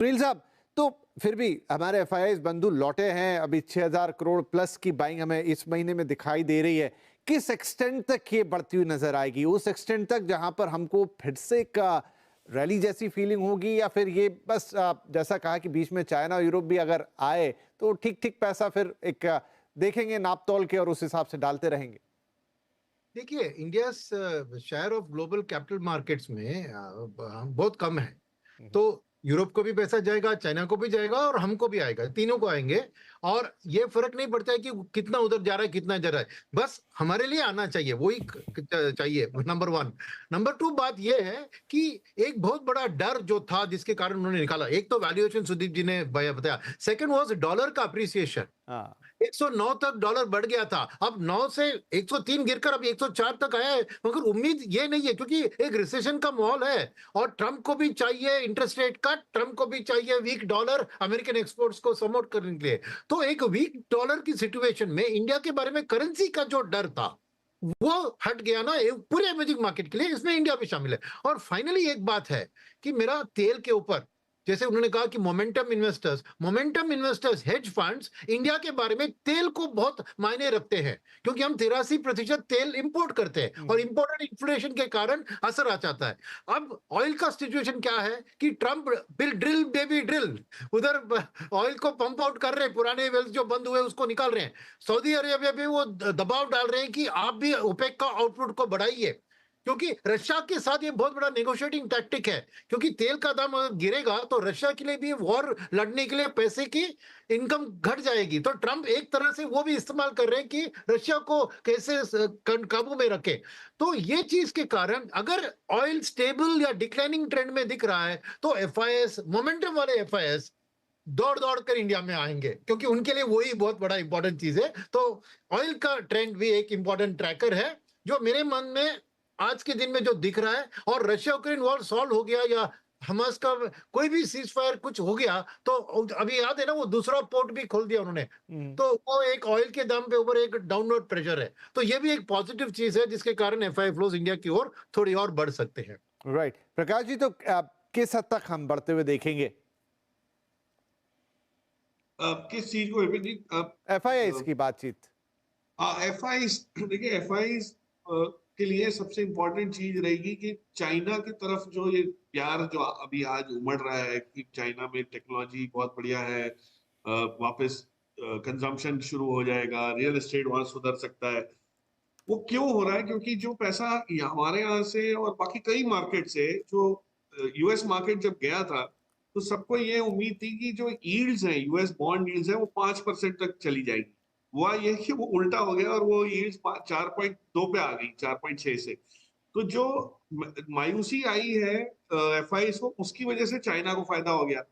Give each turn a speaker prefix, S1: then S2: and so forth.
S1: सुनील साहब, तो फिर भी हमारे एफआईआई बंधु लौटे हैं, अभी 6,000 करोड़ प्लस की बाइंग हमें इस महीने में दिखाई दे रही है। किस एक्सटेंट तक ये बढ़ती हुई नजर आएगी? उस एक्सटेंट तक जहां पर हमको फिर से का रैली जैसी फीलिंग होगी, या फिर ये बस जैसा कहा कि बीच में चाइना और यूरोप भी अगर आए तो ठीक ठीक पैसा फिर एक देखेंगे नाप तोल के और उस हिसाब से डालते रहेंगे?
S2: देखिए, India share of global capital markets में बहुत कम है। तो यूरोप को भी पैसा जाएगा, चाइना को भी जाएगा और हमको भी आएगा, तीनों को आएंगे। और ये फर्क नहीं पड़ता है कि कितना उधर जा रहा है, कितना जा रहा है, बस हमारे लिए आना चाहिए, वही चाहिए, नंबर वन। नंबर टू, बात ये है कि एक बहुत बड़ा डर जो था जिसके कारण उन्होंने निकाला, एक तो वैल्यूएशन सुदीप जी ने बताया, सेकंड वाज डॉलर का अप्रिसिएशन।
S1: हाँ।
S2: 109 तक डॉलर बढ़ गया था, अब 9 से 103 गिरकर अब 104 तक आया है, मगर उम्मीद ये नहीं है क्योंकि एक रिसेशन का माहौल है और ट्रंप को भी चाहिए इंटरेस्ट रेट कट, ट्रंप को भी चाहिए वीक डॉलर अमेरिकन एक्सपोर्ट्स को सपोर्ट करने के लिए। तो एक वीक डॉलर की सिचुएशन में इंडिया के बारे में करेंसी का जो डर था वो हट गया ना, पूरे इमर्जिंग मार्केट के लिए, इसमें इंडिया भी शामिल है। और फाइनली एक बात है कि मेरा तेल के ऊपर, जैसे उन्होंने कहा कि momentum investors hedge funds India के बारे में तेल को बहुत मायने रखते हैं, क्योंकि हम 83% तेल इंपोर्ट करते हैं और इंपोर्टेड इन्फ्लेशन के कारण असर आ जाता है। अब ऑयल का सिचुएशन क्या है कि Trump bill drill baby drill, उधर ऑयल को पंप आउट कर रहे हैं, पुराने वेल्स जो बंद हुए उसको निकाल रहे हैं। सऊदी अरेबिया पे वो दबाव डाल रहे हैं कि आप भी ओपेक का आउटपुट को बढ़ाइए, क्योंकि रशिया के साथ ये बहुत बड़ा नेगोशिएटिंग टैक्टिक है, क्योंकि तेल का दाम अगर गिरेगा तो रशिया के लिए भी वॉर लड़ने के लिए पैसे की इनकम घट जाएगी। तो ट्रंप एक तरह से वो भी इस्तेमाल कर रहे हैं कि रशिया को कैसे काबू में रखे। तो ये चीज के कारण अगर ऑयल स्टेबल या डिक्लाइनिंग ट्रेंड में दिख रहा है तो एफआईएस, मोमेंटम वाले एफआईएस दौड़ दौड़ कर इंडिया में आएंगे, क्योंकि उनके लिए वही बहुत बड़ा इंपॉर्टेंट चीज है। तो ऑयल का ट्रेंड भी एक इंपॉर्टेंट ट्रैकर है जो मेरे मन में आज के दिन में जो दिख रहा है। और रशिया यूक्रेन वॉर सॉल्व हो गया या हमास का कोई भी सीज फायर कुछ हो गया तो अभी याद है ना, वो दूसरा पोर्ट भी खोल दिया उन्होंने, तो वो एक ऑयल के दाम पे ऊपर एक डाउनवर्ड प्रेशर है। तो ये भी एक पॉजिटिव चीज है जिसके कारण एफआई फ्लोज इंडिया की ओर थोड़ी और बढ़ सकते हैं।
S1: राइट प्रकाश जी, तो किस हद तक हम बढ़ते हुए देखेंगे
S3: किस चीज को रिपीट?
S1: एफआईआई की बातचीत?
S3: एफआई देखिए, एफआई के लिए सबसे इंपॉर्टेंट चीज रहेगी कि चाइना की तरफ जो ये प्यार जो अभी आज उमड़ रहा है कि चाइना में टेक्नोलॉजी बहुत बढ़िया है, वापस कंजम्पशन शुरू हो जाएगा, रियल एस्टेट वहां सुधर सकता है। वो क्यों हो रहा है? क्योंकि जो पैसा हमारे यहाँ से और बाकी कई मार्केट से जो यूएस मार्केट जब गया था तो सबको ये उम्मीद थी कि जो यील्ड्स हैं, यूएस बॉन्ड यील्ड्स हैं, वो 5% तक चली जाएगी। हुआ ये कि वो उल्टा हो गया और वो यील्ड्स 4.2 पे आ गई, 4.6 से। तो जो मायूसी आई है एफआई को, उसकी वजह से चाइना को फायदा हो गया।